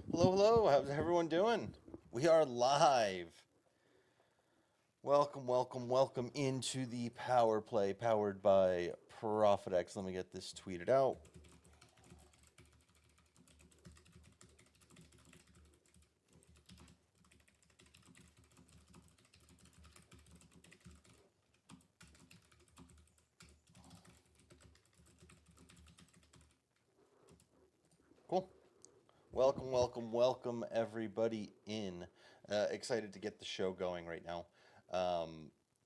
Hello, hello. How's everyone doing? We are live. Welcome, welcome, welcome into the Power Play powered by ProfitX. Let me get this tweeted out. Cool. Welcome, welcome, welcome, everybody in. Excited to get the show going right now.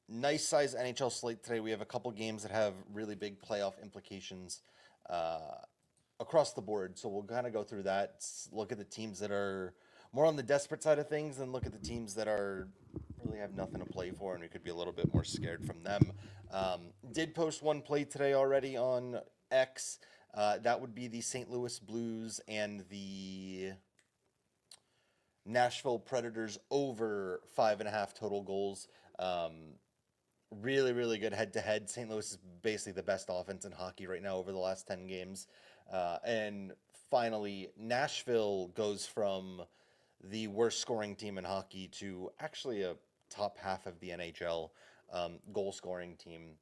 Nice size NHL slate today. We have a couple games that have really big playoff implications across the board. So we'll kind of go through that, look at the teams that are more on the desperate side of things, and look at the teams that are really have nothing to play for, and we could be a little bit more scared from them. Did post one play today already on X. That would be the St. Louis Blues and the Nashville Predators over 5.5 total goals. Really, really good head to head. St. Louis is basically the best offense in hockey right now over the last 10 games. And finally, Nashville goes from the worst scoring team in hockey to actually a top half of the NHL goal scoring team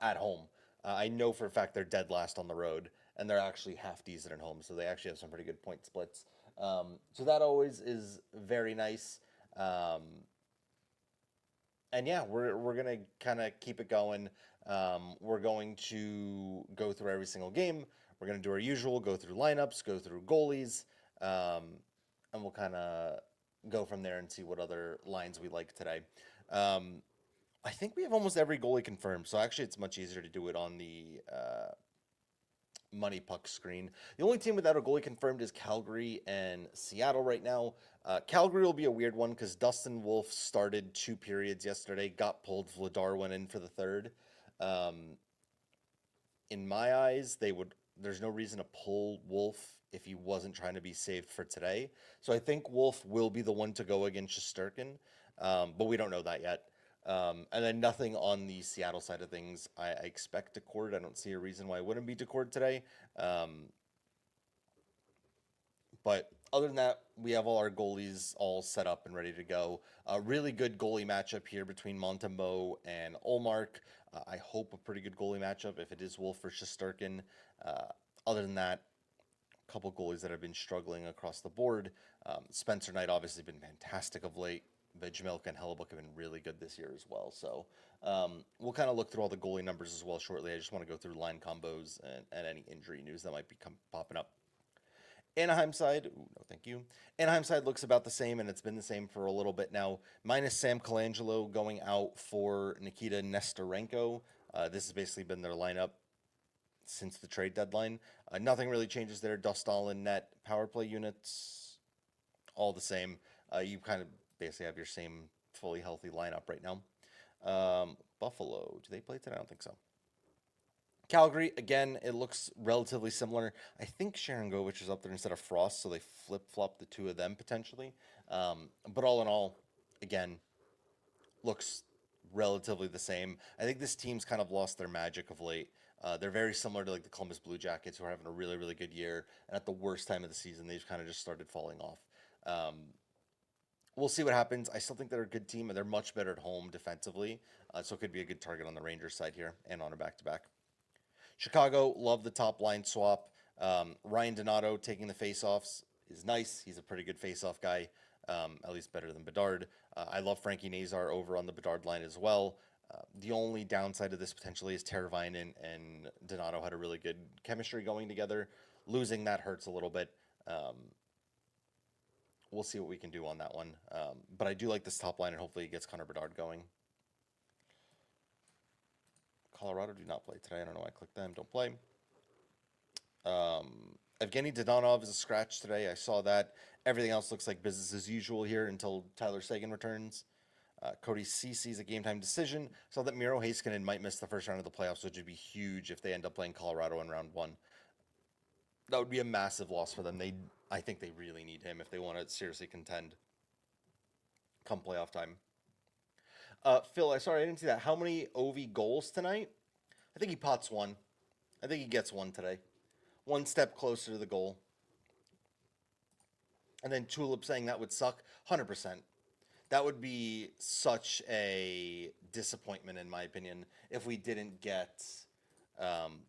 at home. I know for a fact they're dead last on the road, and they're actually half decent at home, so they actually have some pretty good point splits. So that always is very nice. And yeah, we're gonna kind of keep it going. We're going to go through every single game. We're gonna do our usual, go through lineups, go through goalies, and we'll kind of go from there and see what other lines we like today. Um, I think we have almost every goalie confirmed, so actually it's much easier to do it on the money puck screen. The only team without a goalie confirmed is Calgary and Seattle right now. Calgary will be a weird one because Dustin Wolf started 2 periods yesterday, got pulled, Vladar went in for the third. Um, in my eyes, they would. There's no reason to pull Wolf if he wasn't trying to be saved for today. So I think Wolf will be the one to go against Shesterkin, but we don't know that yet. And then nothing on the Seattle side of things. I expect Decord. I don't see a reason why it wouldn't be Decord today. But other than that, we have all our goalies all set up and ready to go. A really good goalie matchup here between Montembeault and Olmark. I hope a pretty good goalie matchup if it is Wolf versus Sturkin. Other than that, a couple goalies that have been struggling across the board. Spencer Knight obviously been fantastic of late. Vejmelka and Hellebuck have been really good this year as well. So we'll kind of look through all the goalie numbers as well shortly. I just want to go through line combos and any injury news that might be popping up. Anaheim side, ooh, no, thank you. Anaheim side looks about the same, and it's been the same for a little bit now. Minus Sam Colangelo going out for Nikita Nestorenko. This has basically been their lineup since the trade deadline. Nothing really changes there. Dostal and net power play units, all the same. You kind of basically have your same fully healthy lineup right now. Buffalo, do they play today? I don't think so. Calgary, again, it looks relatively similar. I think Sharon Govich is up there instead of Frost, so they flip flop the two of them potentially. But all in all, again, looks relatively the same. I think this team's kind of lost their magic of late. They're very similar to like the Columbus Blue Jackets, who are having a really, really good year, and at the worst time of the season, they've kind of just started falling off. We'll see what happens. I still think they're a good team, and they're much better at home defensively, so it could be a good target on the Rangers side here and on a back-to-back. Chicago, love the top line swap. Ryan Donato taking the faceoffs is nice. He's a pretty good faceoff guy, at least better than Bedard. I love Frankie Nazar over on the Bedard line as well. The only downside of this potentially is Teravainen and Donato had a really good chemistry going together. Losing that hurts a little bit. We'll see what we can do on that one. But I do like this top line, and hopefully it gets Connor Bedard going. Colorado do not play today. I don't know why I clicked them. Don't play. Evgeny Dodonov is a scratch today. I saw that. Everything else looks like business as usual here until Tyler Seguin returns. Cody Cece is a game time decision. Saw that Miro Heiskanen might miss the first round of the playoffs, which would be huge if they end up playing Colorado in round one. That would be a massive loss for them. I think they really need him if they want to seriously contend come playoff time. Phil, sorry I didn't see that. How many OV goals tonight? I think he pots one. I think he gets one today. One step closer to the goal. And then Tulip saying that would suck. 100%. That would be such a disappointment, in my opinion, if we didn't get um,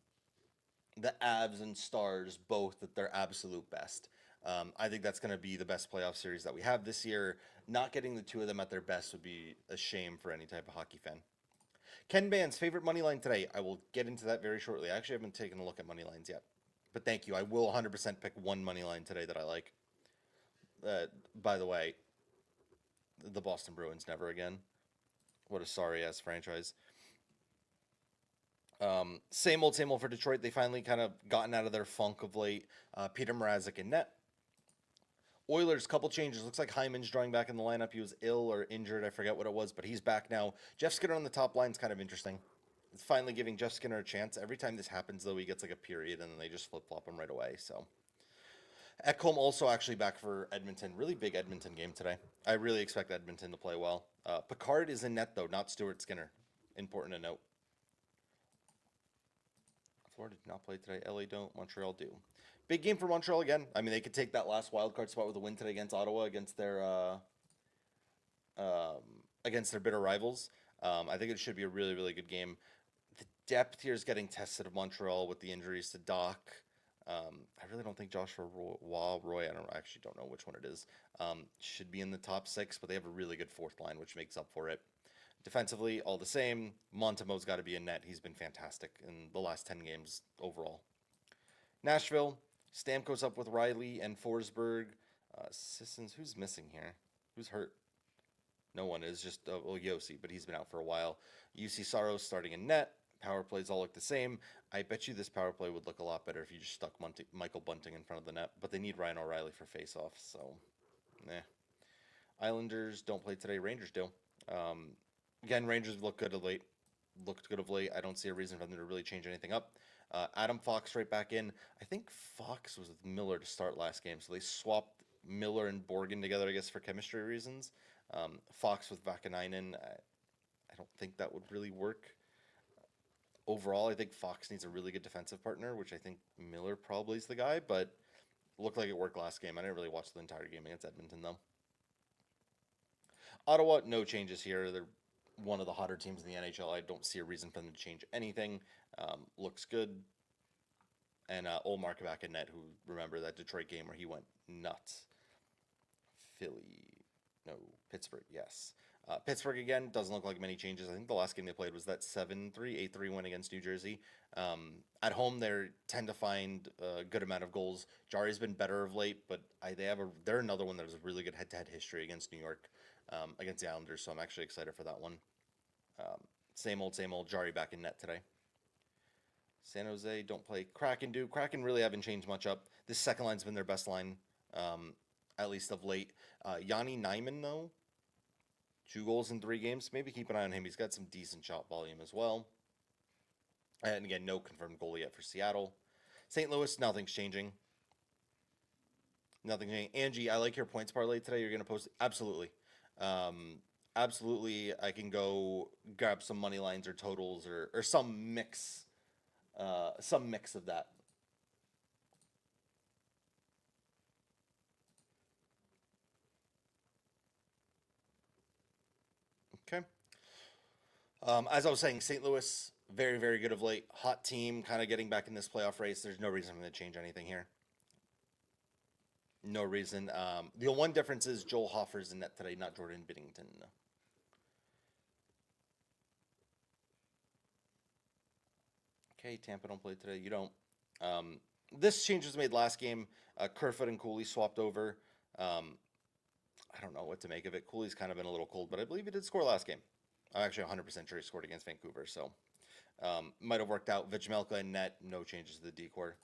the Avs and Stars both at their absolute best. I think that's going to be the best playoff series that we have this year. Not getting the two of them at their best would be a shame for any type of hockey fan. Ken Band's favorite money line today. I will get into that very shortly. I actually haven't taken a look at money lines yet. But thank you. I will 100% pick one money line today that I like. By the way, the Boston Bruins never again. What a sorry ass franchise. Same old for Detroit. They finally kind of gotten out of their funk of late. Peter Mrazek in net. Oilers, couple changes. Looks like Hyman's drawing back in the lineup. He was ill or injured. I forget what it was, but he's back now. Jeff Skinner on the top line is kind of interesting. It's finally giving Jeff Skinner a chance. Every time this happens, though, he gets like a period, and then they just flip-flop him right away. So Ekholm also actually back for Edmonton. Really big Edmonton game today. I really expect Edmonton to play well. Picard is in net, though, not Stuart Skinner. Important to note. Florida did not play today. LA don't. Montreal do. Big game for Montreal again. I mean, they could take that last wild card spot with a win today against Ottawa against their bitter rivals. I think it should be a really, really good game. The depth here is getting tested of Montreal with the injuries to Doc. I really don't think Joshua Roy, I actually don't know which one it is, should be in the top six, but they have a really good fourth line, which makes up for it. Defensively, all the same. Montemo's got to be in net. He's been fantastic in the last 10 games overall. Nashville, Stamkos up with Riley and Forsberg. Sissons, who's missing here? Who's hurt? No one is, just Yossi, but he's been out for a while. UC Saros starting in net. Power plays all look the same. I bet you this power play would look a lot better if you just stuck Michael Bunting in front of the net, but they need Ryan O'Reilly for face-off, so Islanders don't play today. Rangers do. Again, Rangers looked good of late. I don't see a reason for them to really change anything up. Adam Fox right back in. I think Fox was with Miller to start last game, so they swapped Miller and Borgen together, I guess, for chemistry reasons. Fox with Vakanainen, I don't think that would really work. Overall, I think Fox needs a really good defensive partner, which I think Miller probably is the guy, but looked like it worked last game. I didn't really watch the entire game against Edmonton, though. Ottawa, no changes here. They're one of the hotter teams in the NHL. I don't see a reason for them to change anything. Looks good. And Olmark back in net, who, remember that Detroit game where he went nuts. Pittsburgh, yes. Pittsburgh, again, doesn't look like many changes. I think the last game they played was that 7-3, 8-3 win against New Jersey. At home, they tend to find a good amount of goals. Jari's been better of late, but they're another one that has a really good head-to-head history against New York, against the Islanders, so I'm actually excited for that one. Same old, Jari back in net today. San Jose don't play. Kraken do. Kraken really haven't changed much up. This second line's been their best line, at least of late. Yanni Nyman, though, 2 goals in 3 games. Maybe keep an eye on him. He's got some decent shot volume as well. And again, no confirmed goal yet for Seattle. St. Louis, nothing's changing. Nothing changing. Angie, I like your points parlay today. You're going to post. Absolutely. Absolutely. I can go grab some money lines or totals or some mix. Some mix of that. Okay. As I was saying, St. Louis, very, very good of late. Hot team, kind of getting back in this playoff race. There's no reason for them to change anything here. No reason. The one difference is Joel Hofer's in net today, not Jordan Binnington. Okay, Tampa don't play today. You don't. This change was made last game. Kerfoot and Cooley swapped over. I don't know what to make of it. Cooley's kind of been a little cold, but I believe he did score last game. I'm actually 100% sure he scored against Vancouver, so might have worked out. Vijmelka in net, no changes to the decor.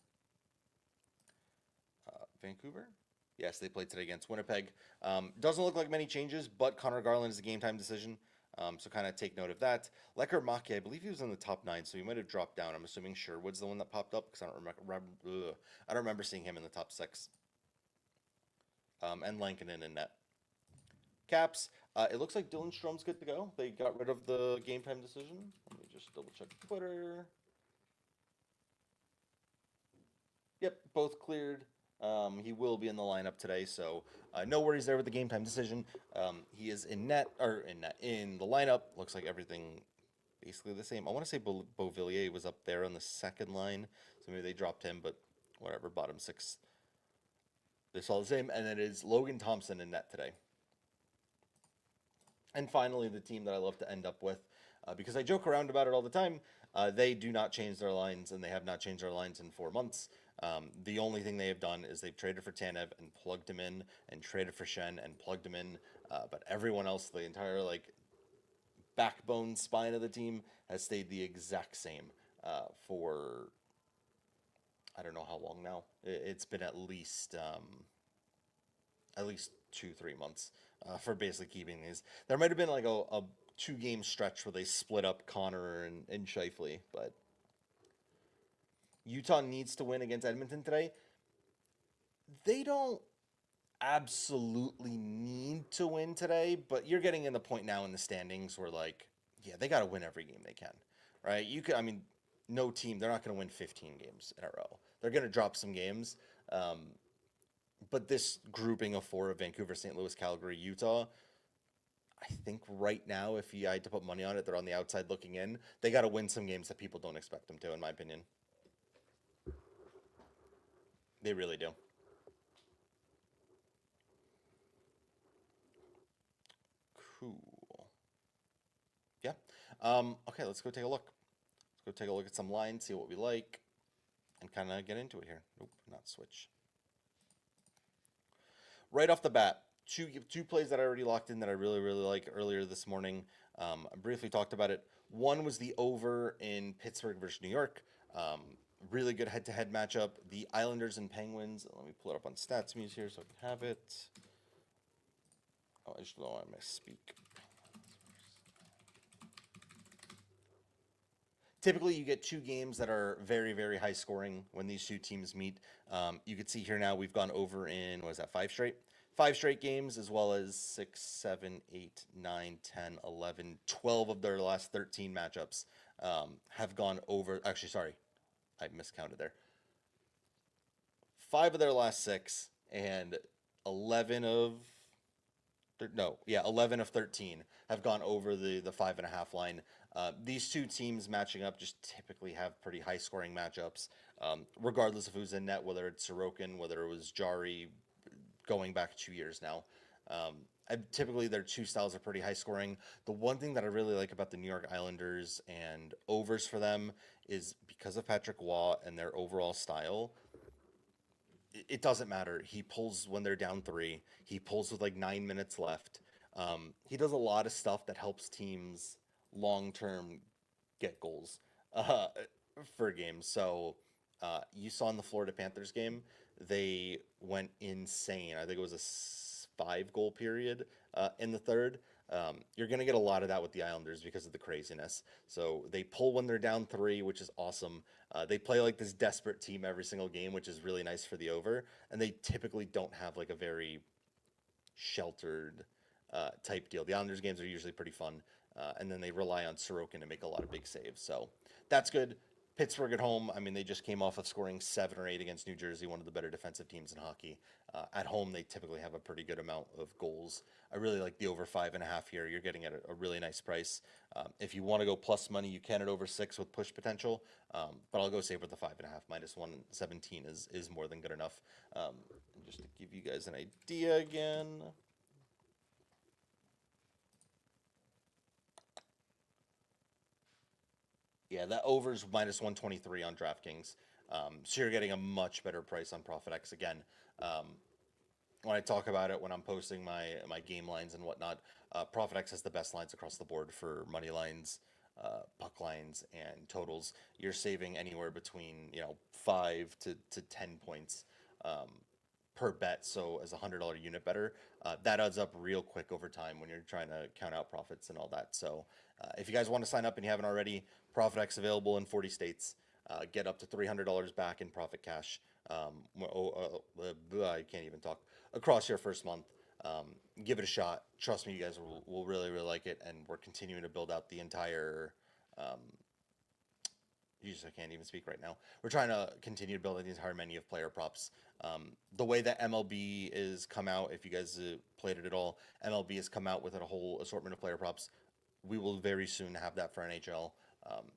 Vancouver? Yes, they played today against Winnipeg. Doesn't look like many changes, but Connor Garland is a game time decision, so kind of take note of that. Lecker Maki, I believe he was in the top 9, so he might have dropped down. I'm assuming Sherwood's the one that popped up because I don't remember seeing him in the top 6. And Lankinen in net. Caps, it looks like Dylan Strom's good to go. They got rid of the game time decision. Let me just double check Twitter. Yep, both cleared. He will be in the lineup today, so no worries there with the game time decision. He is in net or in the lineup. Looks like everything basically the same. I want to say Beauvillier was up there on the second line, so maybe they dropped him, but whatever. Bottom six, they're all the same. And then it is Logan Thompson in net today. And finally, the team that I love to end up with, because I joke around about it all the time, they do not change their lines, and they have not changed their lines in 4 months. The only thing they have done is they've traded for Tanev and plugged him in, and traded for Shen and plugged him in. But everyone else, the entire backbone spine of the team, has stayed the exact same for I don't know how long now. It's been at least 2 3 months for basically keeping these. There might have been like a 2 game stretch where they split up Connor and Shifley, but Utah needs to win against Edmonton today. They don't absolutely need to win today, but you're getting in the point now in the standings where yeah, they got to win every game they can, right? I mean, no team, they're not going to win 15 games in a row. They're going to drop some games. But this grouping of 4 of Vancouver, St. Louis, Calgary, Utah, I think right now, if I had to put money on it, they're on the outside looking in. They got to win some games that people don't expect them to, in my opinion. They really do. Cool. Yeah. Okay, let's go take a look. Let's go take a look at some lines, see what we like, and kind of get into it here. Nope, not switch. Right off the bat, two plays that I already locked in that I really like earlier this morning. I briefly talked about it. One was the over in Pittsburgh versus New York. Really good head-to-head matchup. The Islanders and Penguins. Let me pull it up on Stats Muse here so I can have it. Oh, I just don't want to misspeak. Typically, you get 2 games that are very high scoring when these 2 teams meet. You can see here now we've gone over in, what is that, 5 straight? 5 straight games, as well as 6, 7, 8, 9, 10, 11, 12 of their last 13 matchups have gone over. Actually, sorry, I miscounted there. 5 of their last 6, and 11 of no, yeah, 11 of 13 have gone over the 5.5 line. These 2 teams matching up just typically have pretty high scoring matchups, regardless of who's in net, whether it's Sorokin, whether it was Jari, going back 2 years now. Typically, their 2 styles are pretty high scoring. The one thing that I really like about the New York Islanders and overs for them is because of Patrick Waugh and their overall style, it doesn't matter. He pulls when they're down 3. He pulls with like 9 minutes left. He does a lot of stuff that helps teams long term get goals uh, for games. So you saw in the Florida Panthers game, they went insane. I think it was a 5 goal period in the third. You're going to get a lot of that with the Islanders because of the craziness. So they pull when they're down 3, which is awesome. They play like this desperate team every single game, which is really nice for the over. And they typically don't have like a very sheltered type deal. The Islanders games are usually pretty fun, and then they rely on Sorokin to make a lot of big saves. So that's good. Pittsburgh at home, I mean, they just came off of scoring 7 or 8 against New Jersey, one of the better defensive teams in hockey. At home, they typically have a pretty good amount of goals. I really like the over 5.5 here. You're getting at a really nice price. If you want to go plus money, you can at over 6 with push potential, but I'll go save with the 5.5. Minus 117 is more than good enough. Just to give you guys an idea again. Yeah, that over's minus 123 on DraftKings. So you're getting a much better price on ProfitX again. Um, when I talk about it, when I'm posting my game lines and whatnot, ProfitX has the best lines across the board for money lines, puck lines, and totals. You're saving anywhere between 5 to 10 points um, per bet. So as a $100 unit better, that adds up real quick over time when you're trying to count out profits and all that. So if you guys want to sign up and you haven't already, ProfitX available in 40 states. Get up to $300 back in profit cash. I can't even talk across your first month. Give it a shot. Trust me, you guys will really like it. And we're continuing to build out the entire Jesus, I can't even speak right now. We're trying to continue to build the entire menu of player props. The way that MLB is come out, if you guys played it at all, MLB has come out with a whole assortment of player props. We will very soon have that for NHL.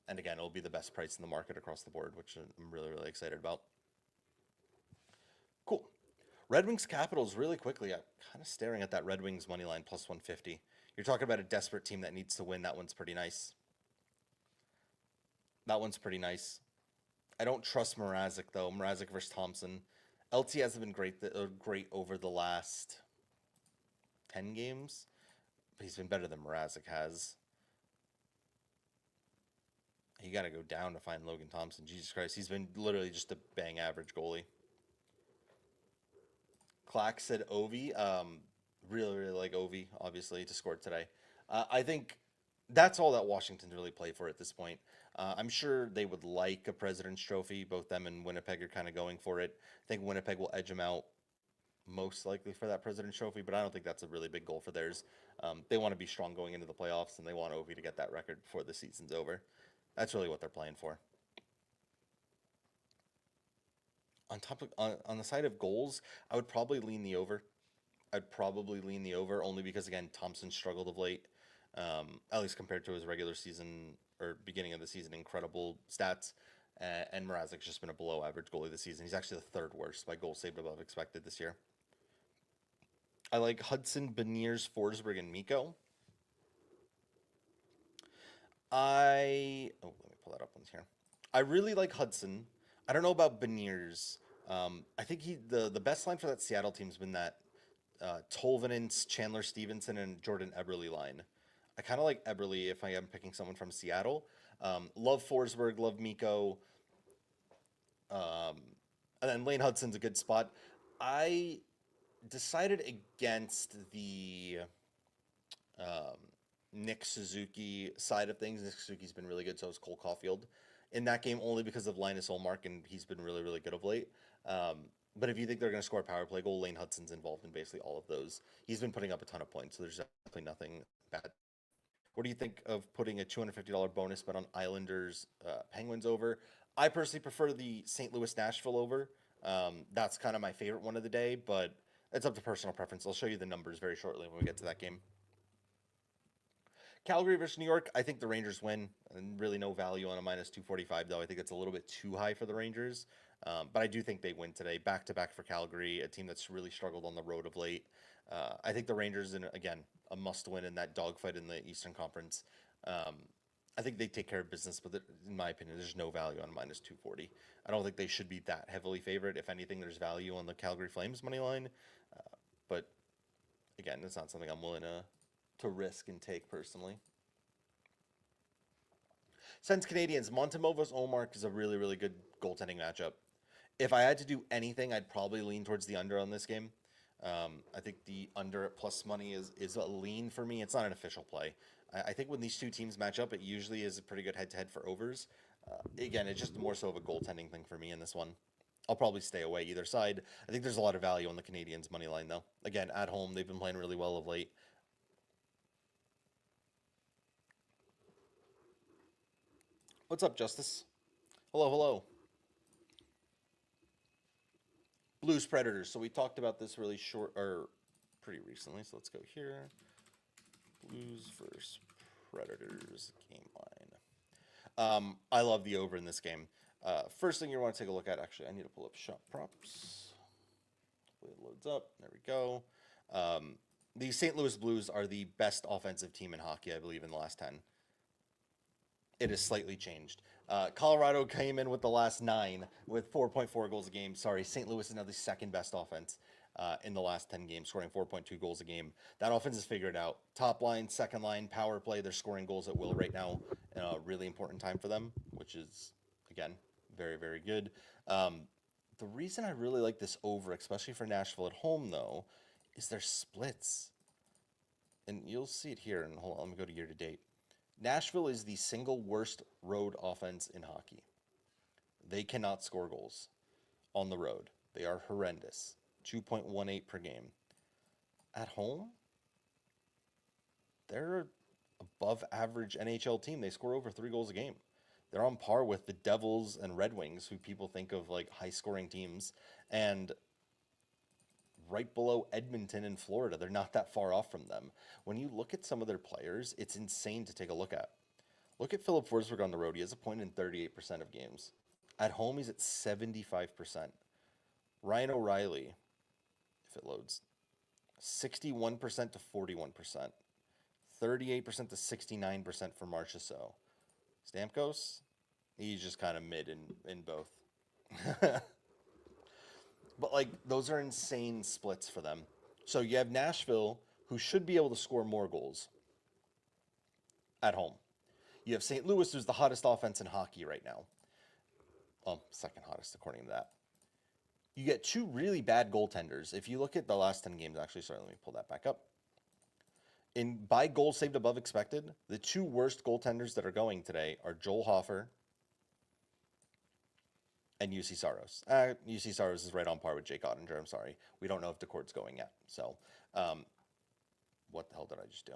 And again, it'll be the best price in the market across the board, which I'm really, really excited about. Cool. Red Wings Capitals, really quickly. I'm kind of staring at that Red Wings money line plus 150. You're talking about a desperate team that needs to win. That one's pretty nice. That one's pretty nice. I don't trust Mrazek though. Mrazek versus Thompson. LT hasn't been great over the last 10 games, but he's been better than Mrazek has. You got to go down to find Logan Thompson. Jesus Christ, he's been literally just a bang average goalie. Clack said Ovi. Really, really like Ovi, obviously, to score today. I think that's all that Washington's really play for at this point. I'm sure they would like a President's Trophy. Both them and Winnipeg are kind of going for it. I think Winnipeg will edge them out most likely for that President's Trophy, but I don't think that's a really big goal for theirs. They want to be strong going into the playoffs, and they want Ovi to get that record before the season's over. That's really what they're playing for. On the side of goals, I would probably lean the over. I'd probably lean the over only because again Thompson struggled of late, at least compared to his regular season or beginning of the season incredible stats. And Mrazek's just been a below average goalie this season. He's actually the third worst by goals saved above expected this year. I like Hudson, Beniers, Forsberg, and Miko. Let me pull that up once here. I really like Hudson. I don't know about Beniers. I think the best line for that Seattle team's been that Tolvanen, Chandler Stevenson, and Jordan Eberle line. I kind of like Eberle if I am picking someone from Seattle. Love Forsberg, love Miko. And then Lane Hudson's a good spot. I decided against the um, Nick Suzuki side of things. Nick Suzuki's been really good, so has Cole Caulfield in that game only because of Linus Olmark, and he's been really, really good of late. But if you think they're going to score a power play goal, Lane Hudson's involved in basically all of those. He's been putting up a ton of points, so there's definitely nothing bad. What do you think of putting a $250 bonus bet on Islanders Penguins over? I personally prefer the St. Louis Nashville over. That's kind of my favorite one of the day, but it's up to personal preference. I'll show you the numbers very shortly when we get to that game. Calgary versus New York, I think the Rangers win. And really no value on a minus 245, though. I think it's a little bit too high for the Rangers. But I do think they win today. Back to back for Calgary, a team that's really struggled on the road of late. I think the Rangers, again, a must win in that dogfight in the Eastern Conference. I think they take care of business, but in my opinion, there's no value on minus 240. I don't think they should be that heavily favored. If anything, there's value on the Calgary Flames money line. But again, it's not something I'm willing to risk and take personally. Sens Canadians, Montemova Olmark is a really, really good goaltending matchup. If I had to do anything, I'd probably lean towards the under on this game. I think the under at plus money is a lean for me. It's not an official play. I think when these two teams match up, it usually is a pretty good head-to-head for overs. Again, it's just more so of a goaltending thing for me in this one. I'll probably stay away either side. I think there's a lot of value on the Canadians' money line, though. Again, at home, they've been playing really well of late. What's up, Justice? Hello, hello. Blues Predators. So we talked about this really short or pretty recently. So let's go here. Blues versus Predators game line. I love the over in this game. First thing you want to take a look at. Actually, I need to pull up shot props. Hopefully it loads up. There we go. The St. Louis Blues are the best offensive team in hockey, I believe, in the last 10. It has slightly changed. Colorado came in with the last 9 with 4.4 goals a game. Sorry, St. Louis is now the second best offense in the last 10 games, scoring 4.2 goals a game. That offense is figured out. Top line, second line, power play, they're scoring goals at will right now in a really important time for them, which is, again, very, very good. The reason I really like this over, especially for Nashville at home, though, is their splits. And you'll see it here. And hold on, let me go to year to date. Nashville is the single worst road offense in hockey. They cannot score goals on the road. They are horrendous. 2.18 per game. At home, they're above average NHL team. They score over 3 goals a game. They're on par with the Devils and Red Wings, who people think of like high scoring teams, and right below Edmonton in Florida. They're not that far off from them. When you look at some of their players, it's insane to take a look at. Look at Philip Forsberg on the road. He has a point in 38% of games. At home, he's at 75%. Ryan O'Reilly, if it loads, 61% to 41%. 38% to 69% for Marchessault. Stamkos, he's just kind of mid in both. But like those are insane splits for them. So you have Nashville, who should be able to score more goals at home. You have St. Louis, who's the hottest offense in hockey right now. Well, second hottest according to that. You get two really bad goaltenders. If you look at the last 10 games, actually, sorry, let me pull that back up. In by goals saved above expected, the two worst goaltenders that are going today are Joel Hofer and UC Saros. UC Saros is right on par with Jake Ottinger. I'm sorry. We don't know if DeCord's going yet. So, what the hell did I just do?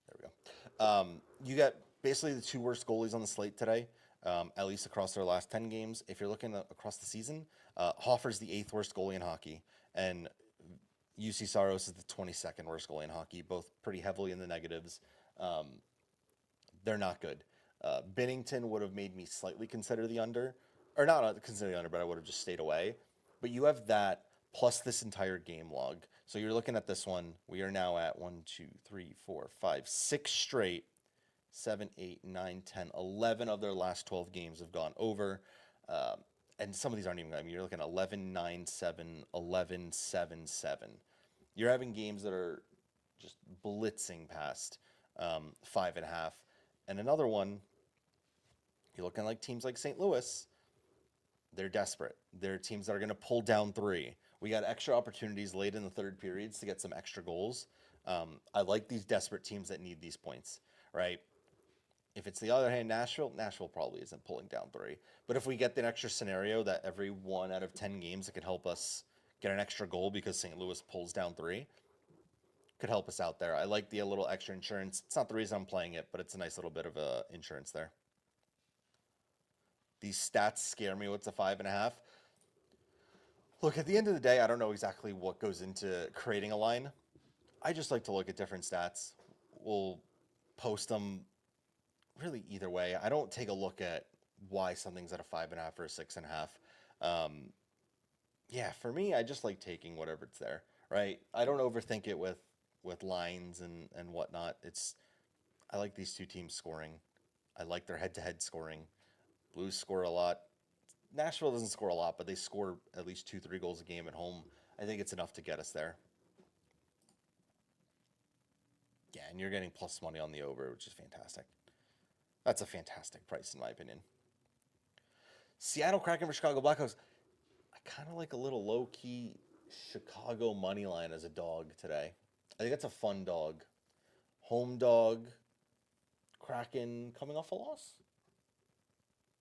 There we go. You got basically the two worst goalies on the slate today, at least across their last 10 games. If you're looking across the season, Hoffer's the 8th worst goalie in hockey, and UC Saros is the 22nd worst goalie in hockey, both pretty heavily in the negatives. They're not good. Binnington would have made me slightly consider the under, or not consider the under, but I would have just stayed away. But you have that plus this entire game log. So you're looking at this one. We are now at 1, 2, 3, 4, 5, 6 straight. 7, 8, 9, 10, 11 of their last 12 games have gone over. And some of these aren't even, I mean, you're looking at 11, 9, 7, 11, 7, 7. You're having games that are just blitzing past 5.5. And another one, you're looking like teams like St. Louis. They're desperate. They're teams that are going to pull down 3. We got extra opportunities late in the third periods to get some extra goals. I like these desperate teams that need these points, right? If it's the other hand, Nashville probably isn't pulling down 3. But if we get the extra scenario that every 1 out of 10 games it could help us get an extra goal because St. Louis pulls down 3, could help us out there. I like the little extra insurance. It's not the reason I'm playing it, but it's a nice little bit of insurance there. These stats scare me. What's a 5.5? Look, at the end of the day, I don't know exactly what goes into creating a line. I just like to look at different stats. We'll post them really either way. I don't take a look at why something's at a 5.5 or a 6.5. Yeah, for me, I just like taking whatever it's there, right? I don't overthink it with lines and whatnot. I like these two teams scoring. I like their head-to-head scoring. Blues score a lot. Nashville doesn't score a lot, but they score at least 2-3 goals a game at home. I think it's enough to get us there. Yeah, and you're getting plus money on the over, which is fantastic. That's a fantastic price, in my opinion. Seattle Kraken for Chicago Blackhawks. I kind of like a little low-key Chicago money line as a dog today. I think that's a fun dog. Home dog. Kraken coming off a loss?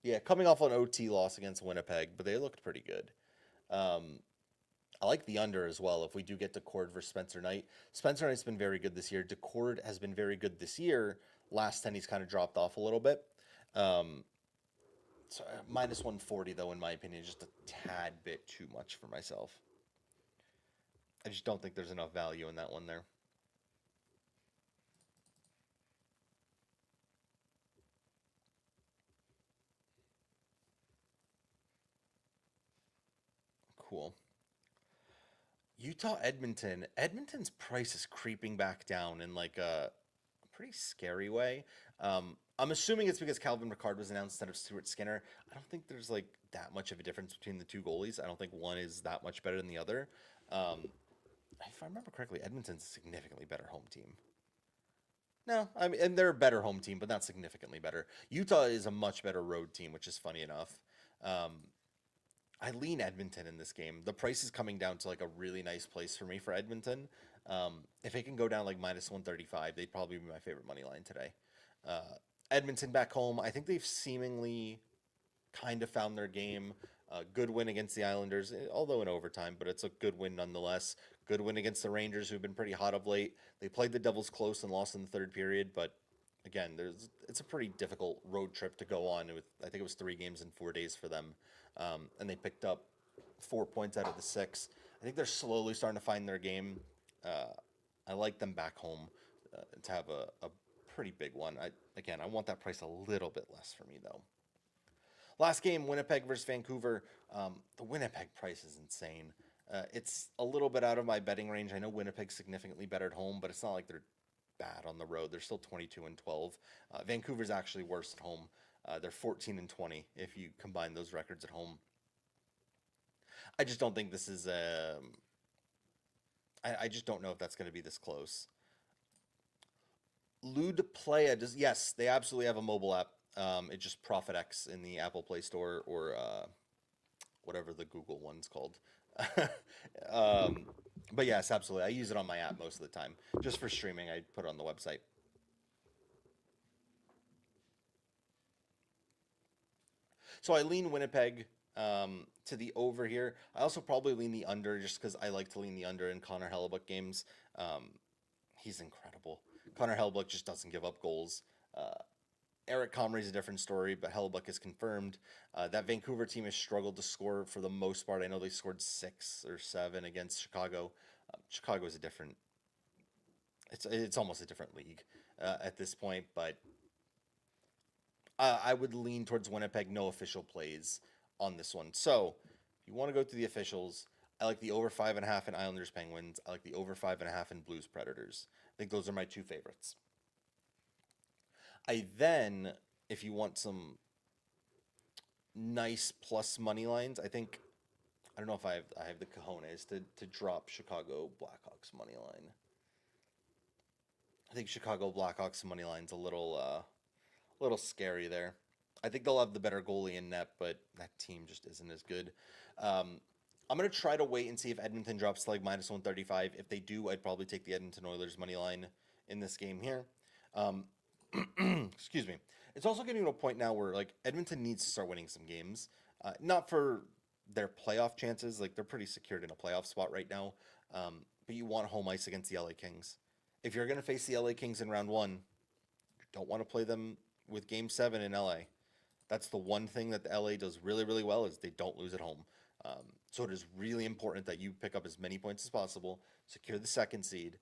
Yeah, coming off an OT loss against Winnipeg, but they looked pretty good. I like the under as well if we do get DeCord versus Spencer Knight. Spencer Knight's been very good this year. DeCord has been very good this year. Last 10, he's kind of dropped off a little bit. So minus 140, though, in my opinion, is just a tad bit too much for myself. I just don't think there's enough value in that one there. Cool. Utah Edmonton. Edmonton's price is creeping back down in like a pretty scary way. I'm assuming it's because Calvin Ricard was announced instead of Stuart Skinner. I don't think there's like that much of a difference between the two goalies. I don't think one is that much better than the other. If I remember correctly, Edmonton's a significantly better home team. No, I mean, and they're a better home team, but not significantly better. Utah is a much better road team, which is funny enough. Um, I lean Edmonton in this game. The price is coming down to like a really nice place for me for Edmonton. If it can go down like minus 135, they'd probably be my favorite money line today. Edmonton back home, I think they've seemingly kind of found their game. Good win against the Islanders, although in overtime, but it's a good win nonetheless. Good win against the Rangers, who've been pretty hot of late. They played the Devils close and lost in the third period, but again, it's a pretty difficult road trip to go on. I think it was 3 games in 4 days for them, and they picked up 4 points out of the six. I think they're slowly starting to find their game. Uh, I like them back home to have a pretty big one. I want that price a little bit less for me though. Last game, Winnipeg versus Vancouver. The Winnipeg price is insane. It's a little bit out of my betting range. I know Winnipeg's significantly better at home, but it's not like they're bad on the road. They're still 22-12. Vancouver's actually worse at home. They're 14-20 if you combine those records at home. I just don't think this is. I just don't know if that's going to be this close. Lude Playa does. Yes, they absolutely have a mobile app. It's just Profit X in the Apple Play Store or whatever the Google one's called. um, but yes, absolutely. I use it on my app most of the time. Just for streaming, I put it on the website. So I lean Winnipeg to the over here. I also probably lean the under just because I like to lean the under in Connor Hellebuck games. Um, he's incredible. Connor Hellebuck just doesn't give up goals. Uh, Eric Comrie's a different story, but Hellebuck is confirmed. That Vancouver team has struggled to score for the most part. I know they scored 6 or 7 against Chicago. Chicago is a different. It's almost a different league at this point, but I would lean towards Winnipeg. No official plays on this one. So if you want to go to the officials, I like the over 5.5 in Islanders Penguins. I like the over 5.5 in Blues Predators. I think those are my two favorites. I then, if you want some nice plus money lines, I don't know if I have the cojones to drop Chicago Blackhawks money line. I think Chicago Blackhawks money line's a little scary there. I think they'll have the better goalie in net, but that team just isn't as good. Um, I'm gonna try to wait and see if Edmonton drops to like minus 135. If they do, I'd probably take the Edmonton Oilers money line in this game here. Um, excuse me. It's also getting to a point now where like Edmonton needs to start winning some games. Not for their playoff chances, like they're pretty secured in a playoff spot right now. But you want home ice against the LA Kings. If you're gonna face the LA Kings in round one, you don't want to play them with Game 7 in LA. That's the one thing that the LA does really, really well is they don't lose at home. So it is really important that you pick up as many points as possible, secure the second seed.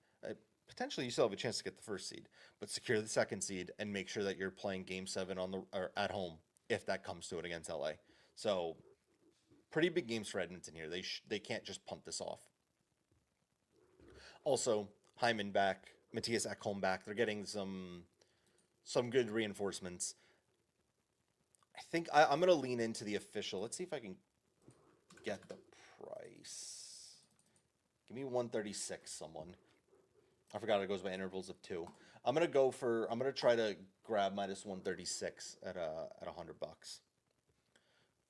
Potentially, you still have a chance to get the first seed, but secure the second seed and make sure that you're playing Game 7 on the or at home if that comes to it against LA. So pretty big games for Edmonton here. They can't just punt this off. Also, Hyman back, Matthias Ekholm back. They're getting some good reinforcements. I'm going to lean into the official. Let's see if I can get the price. Give me 136, someone. I forgot it goes by intervals of 2. I'm gonna try to grab minus 136 at $100.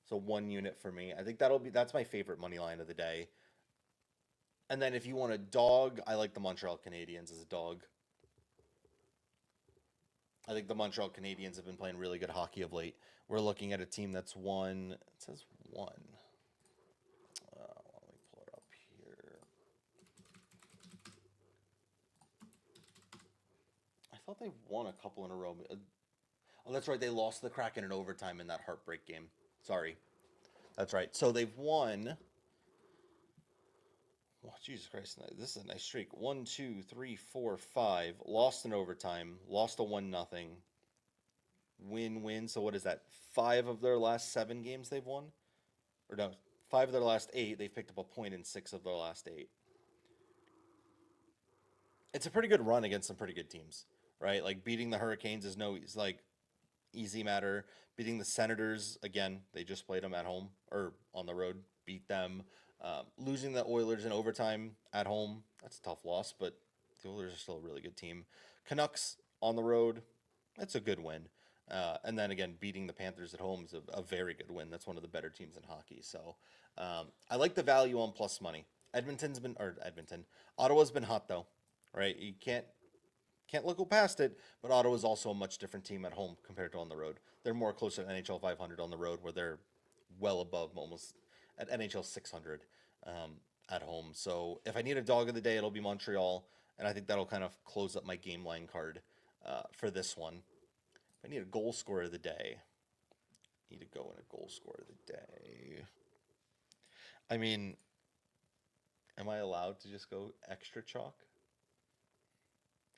So 1 unit for me. I think that's my favorite money line of the day. And then if you want a dog, I like the Montreal Canadiens as a dog. I think the Montreal Canadiens have been playing really good hockey of late. We're looking at a team that's won. It says one. Let me pull it up here. I thought they won a couple in a row. Oh, that's right. They lost to the Kraken in overtime in that heartbreak game. Sorry. That's right. So they've won. Oh, Jesus Christ. This is a nice streak. 1, 2, 3, 4, 5. Lost in overtime. Lost a 1-0. Win. So what is that? 5 of their last 7 games they've won? Or no, 5 of their last 8. They've picked up a point in 6 of their last 8. It's a pretty good run against some pretty good teams, right? Like beating the Hurricanes is like easy matter. Beating the Senators, again, they just played them at home or on the road, beat them. Losing the Oilers in overtime at home, that's a tough loss, but the Oilers are still a really good team. Canucks on the road, that's a good win. And then again, beating the Panthers at home is a very good win. That's one of the better teams in hockey. So I like the value on plus money. Ottawa's been hot though, right? You can't look past it, but Ottawa's also a much different team at home compared to on the road. They're more closer to NHL 500 on the road, where they're well above almost at NHL 600 at home. So if I need a dog of the day, it'll be Montreal, and I think that'll kind of close up my game line card for this one. If I need a goal scorer of the day, need to go in a goal scorer of the day. I mean, am I allowed to just go extra chalk?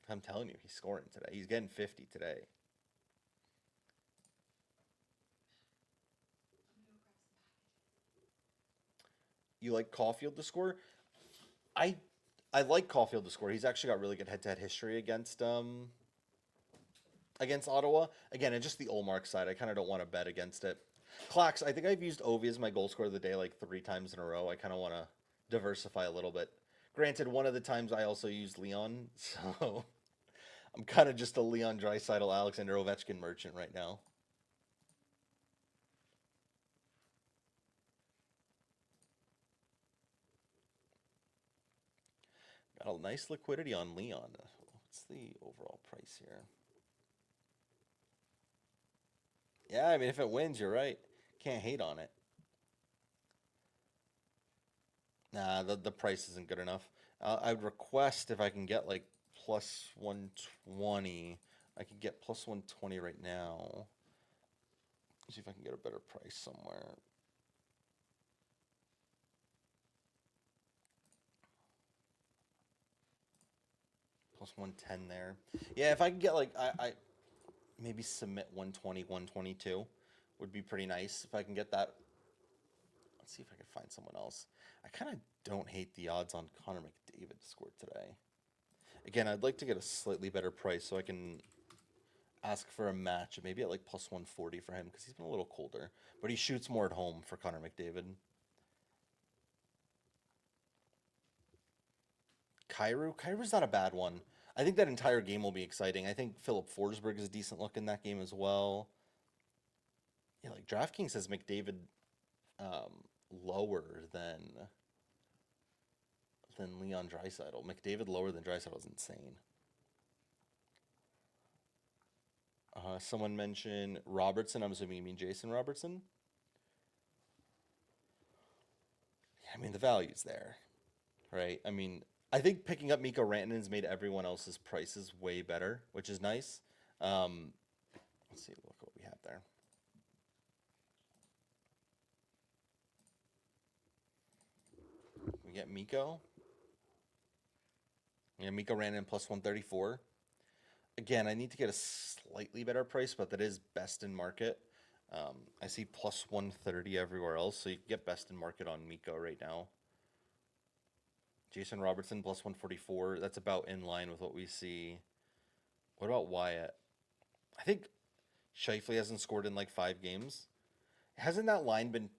I'm telling you, he's scoring today. He's getting 50 today. You like Caulfield to score? I I like Caulfield to score. He's actually got really good head-to-head history against Ottawa. Again, it's just the Olmark side. I kind of don't want to bet against it. Clax, I think I've used Ovi as my goal scorer of the day like 3 times in a row. I kind of want to diversify a little bit. Granted, one of the times I also used Leon, so I'm kind of just a Leon Draisaitl, Alexander Ovechkin merchant right now. Got a nice liquidity on Leon. What's the overall price here? Yeah, I mean, if it wins, you're right. Can't hate on it. Nah, the price isn't good enough. I'd request if I can get like plus 120. I could get plus 120 right now. See if I can get a better price somewhere. Plus 110 there. Yeah, if I can get like, I maybe submit 120, 122 would be pretty nice. If I can get that. Let's see if I can find someone else. I kind of don't hate the odds on Connor McDavid to score today. Again, I'd like to get a slightly better price so I can ask for a match, maybe at like plus 140 for him because he's been a little colder. But he shoots more at home for Connor McDavid. Kairu's not a bad one. I think that entire game will be exciting. I think Philip Forsberg is a decent look in that game as well. Yeah, like DraftKings has McDavid lower than Leon Draisaitl. McDavid lower than Draisaitl is insane. Someone mentioned Robertson. I'm assuming you mean Jason Robertson. I mean, the value's there, right? I mean, I think picking up Mikko Rantanen has made everyone else's prices way better, which is nice. Um, let's see, look what we have there. We get Mikko. Yeah, Mikko Rantanen plus 134. Again, I need to get a slightly better price, but that is best in market. I see plus 130 everywhere else, so you can get best in market on Mikko right now. Jason Robertson plus 144. That's about in line with what we see. What about Wyatt? I think Scheifele hasn't scored in like 5 games. Hasn't that line been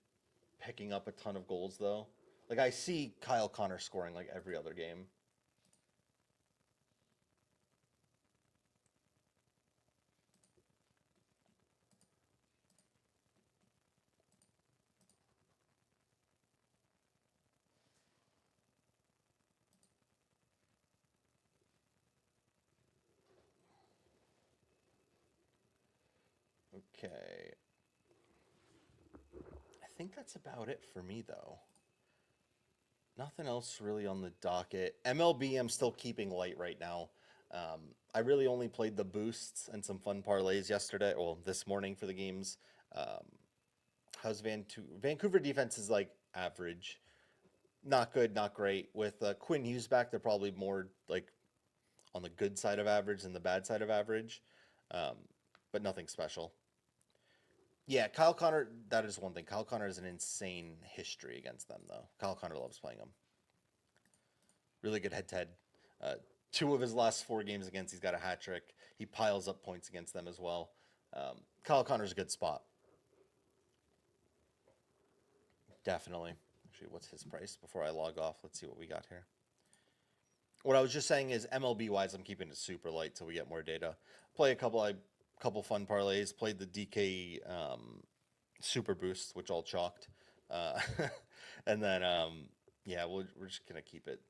picking up a ton of goals though? Like I see Kyle Connor scoring like every other game. Okay. I think that's about it for me though. Nothing else really on the docket. MLB, I'm still keeping light right now. I really only played the boosts and some fun parlays yesterday, well, this morning for the games. Um, how's Vancouver defense is like average, not good, not great. With Quinn Hughes back, they're probably more like on the good side of average than the bad side of average, um, but nothing special. Yeah, Kyle Connor. That is one thing. Kyle Connor has an insane history against them, though. Kyle Connor loves playing them. Really good head to head. 2 of his last 4 games against, he's got a hat trick. He piles up points against them as well. Kyle Connor's a good spot. Definitely. Actually, what's his price before I log off? Let's see what we got here. What I was just saying is MLB wise, I'm keeping it super light till we get more data. Play a couple fun parlays. Played the DK super boosts, which all chalked, uh, and then yeah, we're just gonna keep it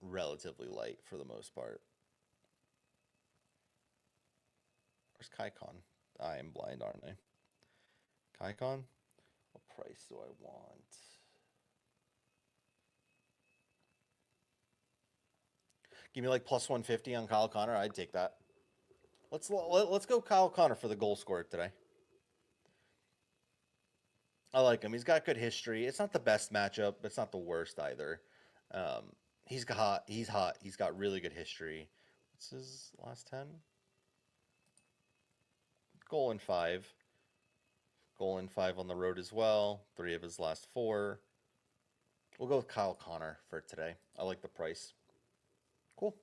relatively light for the most part. Where's Kaikon? I am blind, aren't I? Kaikon? What price do I want? Give me like plus 150 on Kyle Connor. I'd take that. Let's go Kyle Connor for the goal scorer today. I like him. He's got good history. It's not the best matchup, but it's not the worst either. Um, he's hot. He's hot. He's got really good history. What's his last 10? Goal in 5. Goal in 5 on the road as well. 3 of his last 4. We'll go with Kyle Connor for today. I like the price. Cool.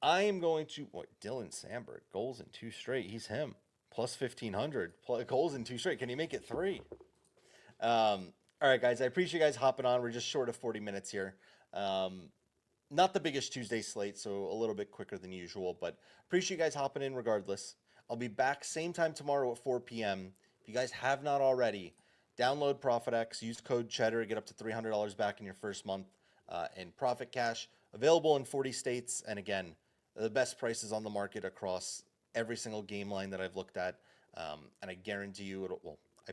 I am going to Dylan Sandberg, goals in 2 straight. He's him. Plus 1,500. Goals in 2 straight. Can he make it 3? All right, guys. I appreciate you guys hopping on. We're just short of 40 minutes here. Not the biggest Tuesday slate, so a little bit quicker than usual, but appreciate you guys hopping in regardless. I'll be back same time tomorrow at 4 p.m. If you guys have not already, download ProfitX, use code Cheddar, get up to $300 back in your first month in Profit Cash. Available in 40 states, and again, the best prices on the market across every single game line that I've looked at, and I guarantee you I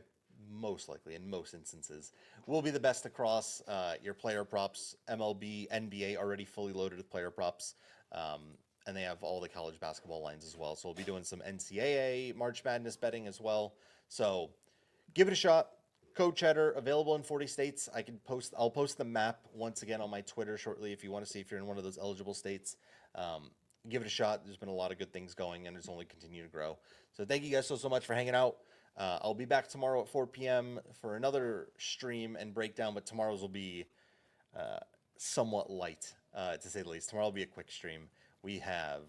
most likely, in most instances, will be the best across your player props. MLB, NBA already fully loaded with player props, and they have all the college basketball lines as well. So we'll be doing some NCAA March Madness betting as well. So give it a shot. Code Cheddar, available in 40 states. I'll post the map once again on my Twitter shortly if you want to see if you're in one of those eligible states. Give it a shot. There's been a lot of good things going, and it's only continue to grow. So thank you guys so much for hanging out. I'll be back tomorrow at 4 p.m. for another stream and breakdown, but tomorrow's will be somewhat light, to say the least. Tomorrow will be a quick stream. We have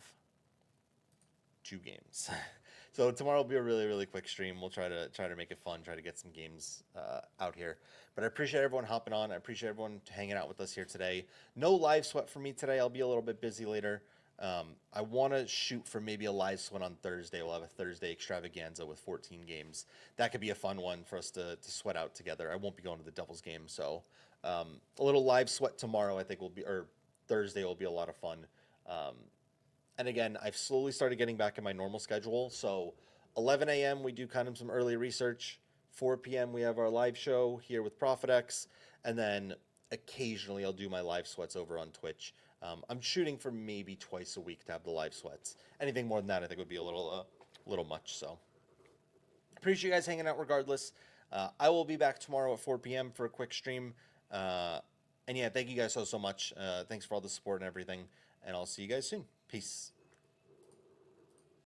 2 games. So tomorrow will be a really, really quick stream. We'll try to make it fun, try to get some games out here. But I appreciate everyone hopping on. I appreciate everyone hanging out with us here today. No live sweat for me today. I'll be a little bit busy later. I want to shoot for maybe a live sweat on Thursday. We'll have a Thursday extravaganza with 14 games. That could be a fun one for us to sweat out together. I won't be going to the Devils game, so a little live sweat tomorrow I think or Thursday will be a lot of fun. And again, I've slowly started getting back in my normal schedule. So 11 a.m. we do kind of some early research. 4 p.m. we have our live show here with ProfitX, and then occasionally I'll do my live sweats over on Twitch. I'm shooting for maybe twice a week to have the live sweats. Anything more than that, I think would be a little much. So appreciate you guys hanging out regardless. I will be back tomorrow at 4 p.m. for a quick stream. And yeah, thank you guys so much. Thanks for all the support and everything. And I'll see you guys soon. Peace.